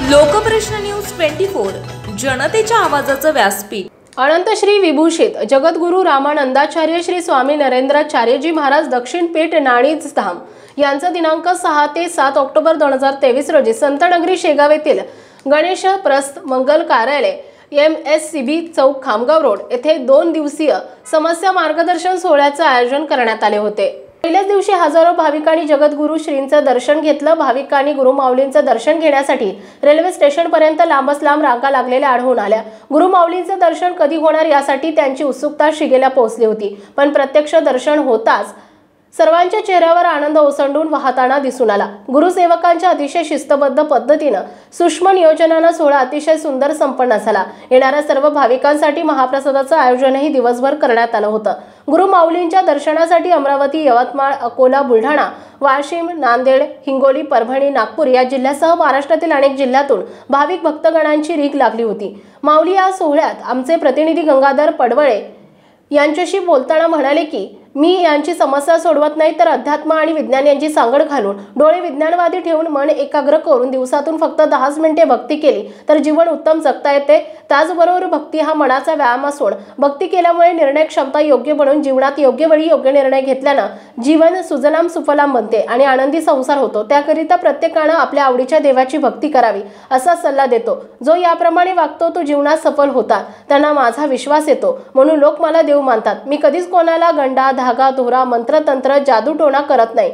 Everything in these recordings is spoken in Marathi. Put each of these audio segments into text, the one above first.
लोकप्रश्न न्यूज 24 जनतेच्या आवाजाचं व्यासपीठ। अनंत श्री विभूषित जगद्गुरु रामानंदाचार्य श्री स्वामी नरेंद्राचार्यजी महाराज दक्षिण पेठ नाणीज धाम यांचा दिनांक 6 ते 7 ऑक्टोबर 2023 रोजी संतनगरी शेगाव येथील गणेश प्रस्थ मंगल कार्यालय MSCB चौक खामगाव रोड येथे 2 दिवसीय समस्या मार्गदर्शन सोहळ्याचे आयोजन करण्यात आले होते। पहिल्याच दिवशी हजारो भाविकांनी जगद्गुरु श्रींचं दर्शन घेतलं। भाविकांनी गुरुमाऊलींचं दर्शन घेण्यासाठी रेल्वे स्टेशन पर्यंत लांबच लांब रांगा लागलेल्या आढळून आल्या। गुरुमाऊलींचं दर्शन कधी होणार यासाठी त्यांची उत्सुकता शिगेला पोहोचली होती, पण प्रत्यक्ष दर्शन होताच सर्वांच्या चेहऱ्यावर आनंद ओसंडून वाहताना दिसून आला। गुरुसेवकांच्या अतिशय शिस्तबद्ध पद्धतीने सूक्ष्म नियोजनाने सोहळा अतिशय सुंदर संपन्न झाला। येणाऱ्या सर्व भाविकांसाठी महाप्रसादाचं आयोजनही दिवसभर करण्यात आलं होतं। गुरुमाऊलींच्या दर्शनासाठी अमरावती, यवतमाळ, अकोला, बुलढाणा, वाशिम, नांदेड, हिंगोली, परभणी, नागपूर या जिल्ह्यासह महाराष्ट्रातील अनेक जिल्ह्यातून भाविक भक्तगणांची रीघ लागली होती। माऊली या सोहळ्यात आमचे प्रतिनिधी गंगाधर पडवळे यांच्याशी बोलताना म्हणाले की मी यांची समस्या सोडवत नाही, तर अध्यात्म आणि विज्ञान यांची सांगड घालून डोळे विज्ञानवादी ठेवून मन एकाग्र करून दिवसातून फक्त 10 मिनिटे भक्ती केली तर जीवन उत्तम जगता येते। त्याचबरोबर भक्ती हा मनाचा व्यायाम असून भक्ती केल्यामुळे निर्णय क्षमता योग्य बनून जीवनात योग्य वेळी योग्य निर्णय घेतल्याने जीवन सुजलाम सुफलाम बनते आणि आनंदी संसार होतो। त्याकरिता प्रत्येकाने आपल्या आवडीच्या देवाची भक्ती करावी असा सल्ला देतो। जो याप्रमाणे वागतो तो जीवनात सफल होतात, त्यांना माझा विश्वास येतो, म्हणून लोक मला देव मानतात। मी कधीच कोणाला गंडा, धागा, दोरा, मंत्रतंत्र, जादूटोणा करत नाही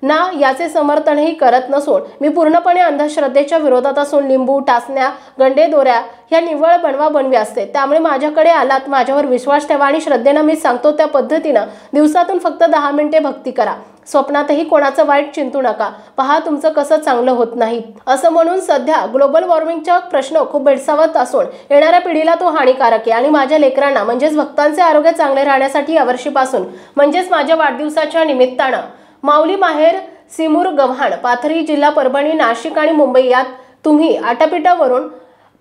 ना याचे समर्थनही करत नसून मी पूर्णपणे अंधश्रद्धेच्या विरोधात असून लिंबू, टाचण्या, गंडे, दोऱ्या ह्या निव्वळ बनवा बनवी असते। त्यामुळे माझ्याकडे आलात, माझ्यावर विश्वास ठेवा आणि श्रद्धेने मी सांगतो त्या पद्धतीने दिवसातून फक्त 10 मिनिटे भक्ती करा। स्वप्नातही कोणाचं वाईट चिंतू नका, पहा तुमचं कसं चांगलं होत नाही असं म्हणून सध्या ग्लोबल वॉर्मिंगचा प्रश्न खूप भेडसावत असून येणाऱ्या पिढीला तो हानिकारक आहे आणि माझ्या लेकरांना म्हणजेच भक्तांचे आरोग्य चांगले राहण्यासाठी यावर्षीपासून म्हणजेच माझ्या वाढदिवसाच्या निमित्तानं माऊली माहेर, सिमूर, गव्हाण, पाथरी, जिल्हा परभणी, नाशिक आणि मुंबई यात तुम्ही आटापिटावरून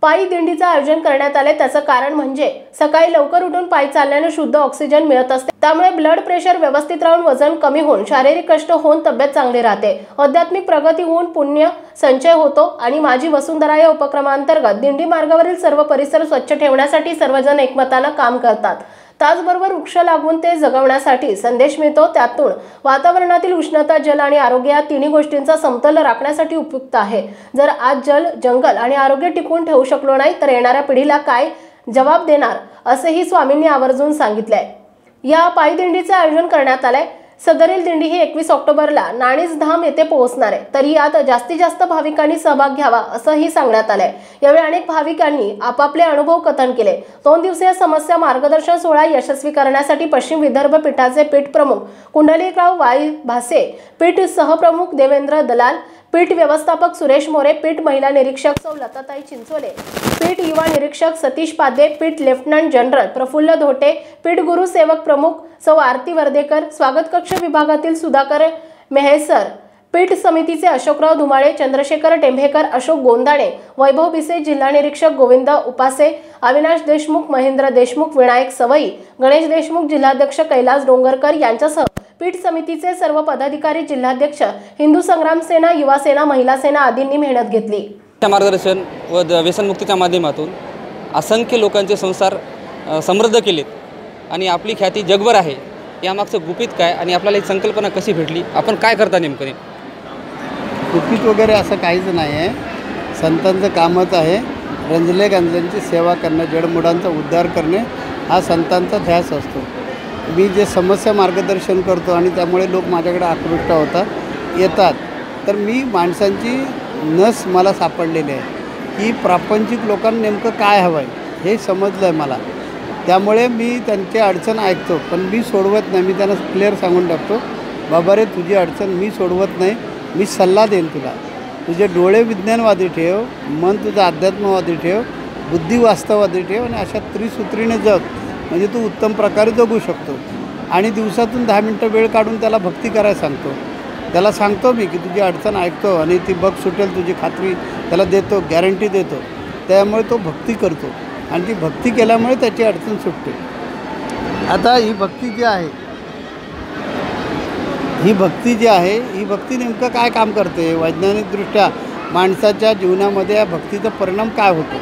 पायी दिंडीचं आयोजन करण्यात आले। त्याचं कारण म्हणजे सकाळी लवकर उठून पायी चालल्याने शुद्ध ऑक्सिजन मिळत असते, त्यामुळे ब्लड प्रेशर व्यवस्थित राहून वजन कमी होऊन शारीरिक कष्ट होऊन तब्येत चांगली राहते, आध्यात्मिक प्रगती होऊन पुण्य संचय होतो आणि माझी वसुंधरा या उपक्रमांतर्गत दिंडी मार्गावरील सर्व परिसर स्वच्छ ठेवण्यासाठी सर्वजण एकमताने काम करतात। त्याचबरोबर वृक्ष लागवून ते जगवण्यासाठी संदेश मिळतो। त्यातून वातावरणातील उष्णता, जल आणि आरोग्य या तिन्ही गोष्टींचा समतोल राखण्यासाठी उपयुक्त आहे। जर आज जल, जंगल आणि आरोग्य टिकवून ठेवू शकलो नाही तर येणाऱ्या पिढीला काय जबाब देणार असेही स्वामींनी आवर्जून सांगितले। या पायी दिंडीचे आयोजन करण्यात आले। सदरील दिंडी ही 21 ऑक्टोबरला नाणीज धाम येथे पोहोचणार आहे, तरी यात जास्तीत जास्त भाविकांनी सहभाग घ्यावा असंही सांगण्यात आलंय। यावेळी अनेक भाविकांनी आपापले अनुभव कथन केले। 2 दिवसीय समस्या मार्गदर्शन सोहळा यशस्वी करण्यासाठी पश्चिम विदर्भ पीठाचे पीठ प्रमुख कुंडलिकराव वाई भासे, पीठ सहप्रमुख देवेंद्र दलाल, पीठ व्यवस्थापक सुरेश मोरे, पीठ महिला निरीक्षक सौ लताताई चिंचोले, पीठ युवा निरीक्षक सतीश पादे, पीठ लेफ्टनंट जनरल प्रफुल्ल धोटे, पीठ गुरु सेवक प्रमुख सौ आरती वर्देकर, स्वागत कक्ष विभागातील सुधाकर मेहेसर, पीठ समितीचे अशोकराव धुमाळे, चंद्रशेखर टेंभेकर, अशोक गोंदाणे, वैभव बिसे, जिल्हा निरीक्षक गोविंद उपासे, अविनाश देशमुख, महेंद्र देशमुख, विनायक सवई, गणेश देशमुख, जिल्हाध्यक्ष कैलास डोंगरकर यांच्यासह पीठ समितीचे सर्व पदाधिकारी, जिल्हाध्यक्ष, हिंदू संग्राम सेना, युवा सेना, महिला सेना आदींनी मेहनत घेतली। मार्गदर्शन व व्यसनमुक्तीच्या माध्यमातून असंख्य लोकांचे संसार समृद्ध केलेत आणि आपली ख्याती जगभर आहे। यामागचं गुपित काय आणि आपल्याला एक संकल्पना कशी भेटली, आपण काय करता नेमकं? गुपित वगैरे असं काहीच नाही आहे, संतांचं कामच आहे। रंजले गंजल्यांची सेवा करणे, जडमुडांचा उद्धार करणे हा संतांचा ध्यास असतो। मी जे समस्या मार्गदर्शन करतो आणि त्यामुळे लोक माझ्याकडे आकृष्ट होतात येतात, तर मी माणसांची नस मला सापडलेली आहे की प्रापंचिक लोकांना नेमकं काय हवं आहे हे समजलं आहे मला। त्यामुळे मी त्यांची अडचण ऐकतो, पण मी सोडवत नाही। मी त्यांना क्लिअर सांगून टाकतो, बाबा रे तुझी अडचण मी सोडवत नाही, मी सल्ला देईन तुला। तुझे डोळे विज्ञानवादी ठेव, मन तुझं अध्यात्मवादी ठेव, बुद्धी वास्तववादी ठेव आणि अशा त्रिसूत्रीने जग, म्हणजे तू उत्तम प्रकारे जगू शकतो। आणि दिवसातून 10 मिनटं वेळ काढून त्याला भक्ती करायला सांगतो। त्याला सांगतो मी की तुझी अडचण ऐकतो आणि ती बघ सुटेल तुझी खात्री त्याला देतो, गॅरंटी देतो। त्यामुळे तो भक्ती करतो आणि ती भक्ती केल्यामुळे त्याची अडचण सुटते। आता ही भक्ती जी आहे ही भक्ती नेमकं काय काम करते वैज्ञानिकदृष्ट्या माणसाच्या जीवनामध्ये या भक्तीचा परिणाम काय होतो.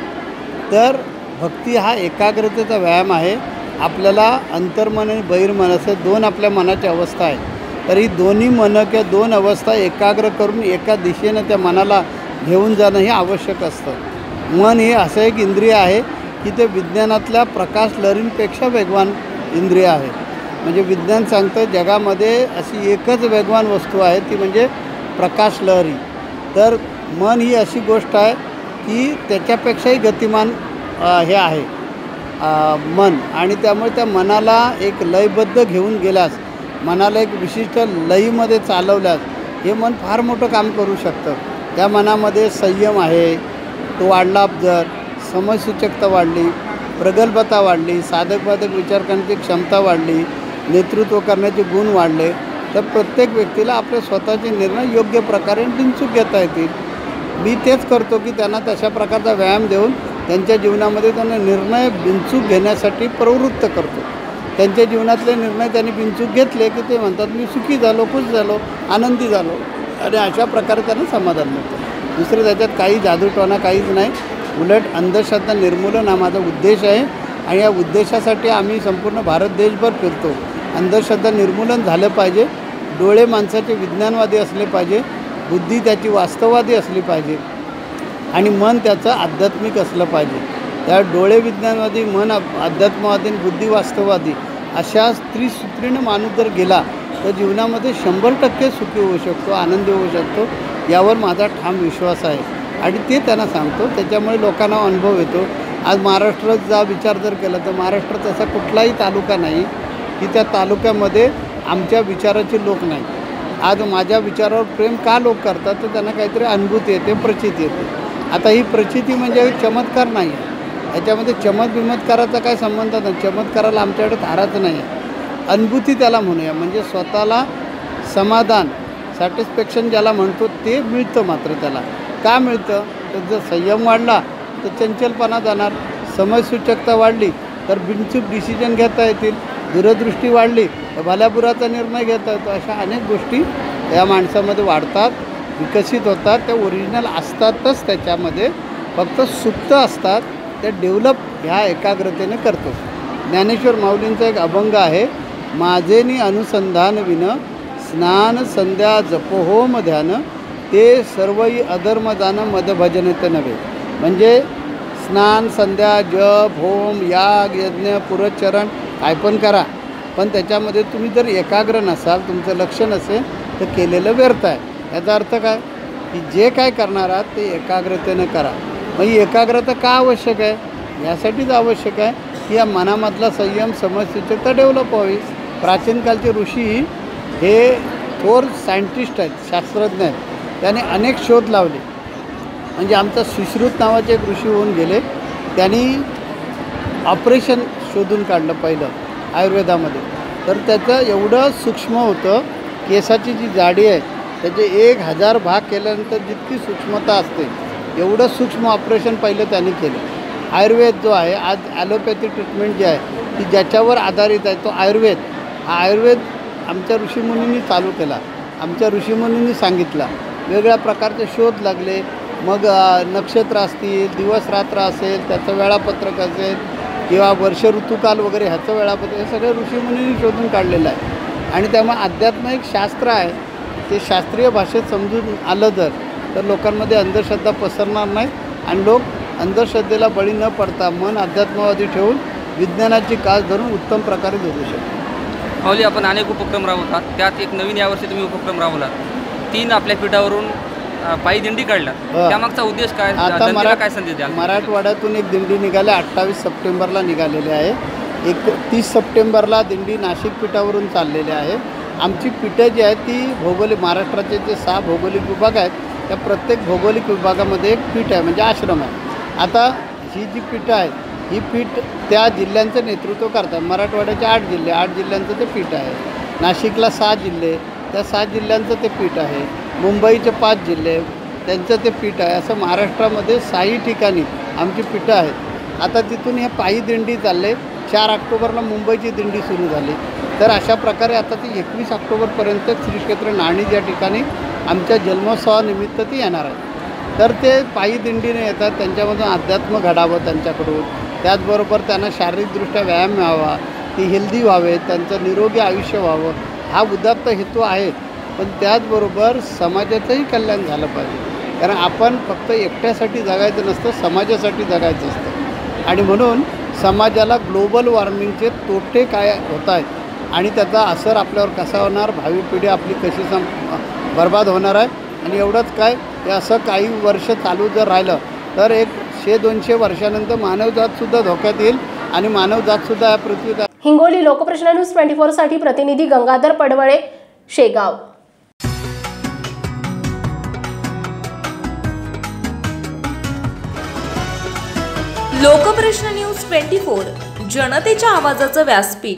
तर भक्ती हा एकाग्रतेचा व्यायाम आहे. आपल्याला अंतर्मन आणि बहिर्मन असे दोन आपल्या मनाच्या अवस्था आहेत. तर ही दोन्ही मनं किंवा दोन अवस्था एकाग्र करून एका दिशेनं त्या मनाला घेऊन जाणं हे आवश्यक असतं. मन हे असं एक इंद्रिय आहे की ते विज्ञानातल्या प्रकाश लहरींपेक्षा वेगवान इंद्रिय आहे. म्हणजे विज्ञान सांगतं जगामध्ये अशी एकच वेगवान वस्तू आहे ती म्हणजे प्रकाश लहरी. तर मन ही अशी गोष्ट आहे की त्याच्यापेक्षाही गतिमान हे आहे मन. आणि त्यामुळे त्या मनाला एक लयबद्ध घेऊन गेल्यास, मनाला एक विशिष्ट लयीमध्ये चालवल्यास हे मन फार मोठं काम करू शकतं. त्या मनामध्ये संयम आहे तो वाढला, जर समयसूचकता वाढली, प्रगल्भता वाढली, साधक विचार करण्याची क्षमता वाढली, नेतृत्व करण्याचे गुण वाढले, तर प्रत्येक व्यक्तीला आपले स्वतःचे निर्णय योग्य प्रकारे बिनचूक घेता येतील. मी तेच करतो की त्यांना तशा प्रकारचा व्यायाम देऊन त्यांच्या जीवनामध्ये त्यांना निर्णय बिनचूक घेण्यासाठी प्रवृत्त करतो. त्यांच्या जीवनातले निर्णय त्यांनी बिनचूक घेतले की ते म्हणतात मी सुखी झालो, खुश झालो, आनंदी झालो, आणि अशा प्रकारे त्यांना समाधान मिळतं. दुसरं त्याच्यात काही जादूटोणा काहीच नाही. उलट अंधश्रद्धा निर्मूलन हा माझा उद्देश आहे आणि या उद्देशासाठी आम्ही संपूर्ण भारत देशभर फिरतो. अंधश्रद्धा निर्मूलन झालं पाहिजे. डोळे माणसाचे विज्ञानवादी असले पाहिजे, बुद्धी त्याची वास्तववादी असली पाहिजे आणि मन त्याचं आध्यात्मिक असलं पाहिजे. त्या डोळे विज्ञानवादी, मन अध्यात्मवादी आणि बुद्धी वास्तववादी अशा त्रिसूत्रीनं माणूस जर गेला तर जीवनामध्ये 100% सुखी होऊ शकतो, आनंदी होऊ शकतो. यावर माझा ठाम विश्वास आहे आणि ते त्यांना सांगतो. त्याच्यामुळे लोकांना अनुभव येतो. आज महाराष्ट्राचा विचार जर केला तर महाराष्ट्रात असा कुठलाही तालुका नाही की त्या तालुक्यामध्ये आमच्या विचाराचे लोक नाही. आज माझ्या विचारावर प्रेम का लोक करतात तर त्यांना काहीतरी अनुभूती येते, प्रचिती येते. आता ही प्रचिती म्हणजे चमत्कार नाही आहे. याच्यामध्ये चमत्काराचा काय संबंध नाही. चमत्काराला आमच्याकडे धाराच नाही आहे. अनुभूती त्याला म्हणूया, म्हणजे स्वतःला समाधान, सॅटिस्फॅक्शन ज्याला म्हणतो ते मिळतं. मात्र त्याला का मिळतं तर जर संयम वाढला तर चंचलपणा जाणार, समयसूचकता वाढली तर बिनचूक डिसिजन घेता येतील, दूरदृष्टी वाढली तर भल्याबुराचा निर्णय घेता येतो. अशा अनेक गोष्टी या माणसामध्ये वाढतात, विकसित होतात. त्या ओरिजिनल असतातच, त्याच्यामध्ये फक्त सुप्त असतात. त्या डेव्हलप ह्या एकाग्रतेने करतो. ज्ञानेश्वर माऊलींचा एक अभंग आहे, माझेनी अनुसंधान विन स्नान संध्या जपोहोम ध्यान ते सर्वही अधर्म जान मदभजन ते नव्हे. म्हणजे स्नान, संध्या, जप, होम, याग, यज्ञ, पुरचरण काय पण करा, पण त्याच्यामध्ये तुम्ही जर एकाग्र नसाल, तुमचं लक्ष नसेल तर केलेलं व्यर्थ आहे. याचा अर्थ काय की जे काय करणार आहात ते एकाग्रतेनं करा. मग ही एकाग्रता का आवश्यक आहे? यासाठीच आवश्यक आहे की या मनामधला संयम, समजसूचकता डेव्हलप व्हावी. प्राचीन कालचे ऋषी हे थोर सायंटिस्ट आहेत, शास्त्रज्ञ आहेत. त्याने अनेक शोध लावले. म्हणजे आमचा सुश्रुत नावाचे एक ऋषी होऊन गेले. त्यांनी ऑपरेशन शोधून काढलं पहिलं आयुर्वेदामध्ये. तर त्याचं एवढं सूक्ष्म होतं, केसाची जी जाडी आहे त्याचे 1000 भाग केल्यानंतर जितकी सूक्ष्मता असते एवढं सूक्ष्म ऑपरेशन पहिलं त्यांनी केलं. आयुर्वेद जो आहे, आज ॲलोपॅथी ट्रीटमेंट जी आहे ती ज्याच्यावर आधारित आहे तो आयुर्वेद. हा आयुर्वेद आमच्या ऋषीमुनींनी चालू केला, आमच्या ऋषीमुनींनी सांगितला. वेगळ्या प्रकारचे शोध लागले. मग नक्षत्र असतील, दिवस रात्र असेल, त्याचं वेळापत्रक असेल किंवा वर्ष ऋतुकाल वगैरे ह्याचं वेळापत्रक, हे सगळं ऋषीमुनींनी शोधून काढलेलं आहे. आणि त्यामुळे अध्यात्म एक शास्त्र आहे. ते शास्त्रीय भाषेत समजून आलं तर लोकांमध्ये अंधश्रद्धा पसरणार नाही आणि लोक अंधश्रद्धेला बळी न पडता मन अध्यात्मवादी ठेवून विज्ञानाची कास धरून उत्तम प्रकारे जगू शकतो. माऊली, आपण अनेक उपक्रम राबवतात, त्यात एक नवीन यावर्षी तुम्ही उपक्रम राबवलात. 3 आपल्या पीठावरून पायी दिंडी काढलात. त्यामागचा उद्देश काय? आता काय संदेश द्याल? मराठवाड्यातून एक दिंडी निघाली, 28 सप्टेंबरला निघालेली आहे. 31 सप्टेंबरला दिंडी नाशिक पीठावरून चाललेली आहे. आमची पीठं जी आहेत ती भौगोलिक, महाराष्ट्राचे जे 6 भौगोलिक विभाग आहेत त्या प्रत्येक भौगोलिक विभागामध्ये एक पीठ आहे, म्हणजे आश्रम आहे. आता ही जी पीठं आहेत ही पीठ त्या जिल्ह्यांचं नेतृत्व करतात. मराठवाड्याचे 8 जिल्हे, 8 जिल्ह्यांचं ते पीठ आहे. नाशिकला 6 जिल्हे, त्या 6 जिल्ह्यांचं ते पीठ आहे. मुंबईचे 5 जिल्हे, त्यांचं ते पीठ आहे. असं महाराष्ट्रामध्ये 6 ठिकाणी आमची पीठं आहेत. आता तिथून हे पायी दिंडी चालले. 4 ऑक्टोबरला मुंबईची दिंडी सुरू झाली. तर अशा प्रकारे आता ती 21 ऑक्टोबरपर्यंत श्री क्षेत्र नाणीज या ठिकाणी आमच्या जन्मोत्सवानिमित्त ती येणार आहे. तर ते पायी दिंडीने येतात, त्यांच्यामधून अध्यात्म घडावं त्यांच्याकडून, त्याचबरोबर त्यांना शारीरिकदृष्ट्या व्यायाम व्हावा, ती हेल्दी व्हावे, त्यांचं निरोगी आयुष्य व्हावं, हा उदात्त हेतू आहे. पण त्याचबरोबर समाजाचंही कल्याण झालं पाहिजे, कारण आपण फक्त एकट्यासाठी जगायचं नसतं, समाजासाठी जगायचं असतं. आणि म्हणून समाजाला ग्लोबल वॉर्मिंगचे तोटे काय होत आहेत आणि त्याचा असर आपल्यावर कसा होणार, भावी पिढी आपली कशी बर्बाद होणार आहे. आणि एवढंच काय, हे असं काही वर्ष चालू जर राहिलं तर 100-200 वर्षानंतर मानवजातसुद्धा धोक्यात येईल आणि मानवजातसुद्धा या पृथ्वीत. हिंगोली लोकप्रश्न न्यूज 24 साठी प्रतिनिधी गंगाधर पडवळे, शेगाव. लोकप्रश्न न्यूज 24 जनतेच्या आवाजाचं व्यासपीठ.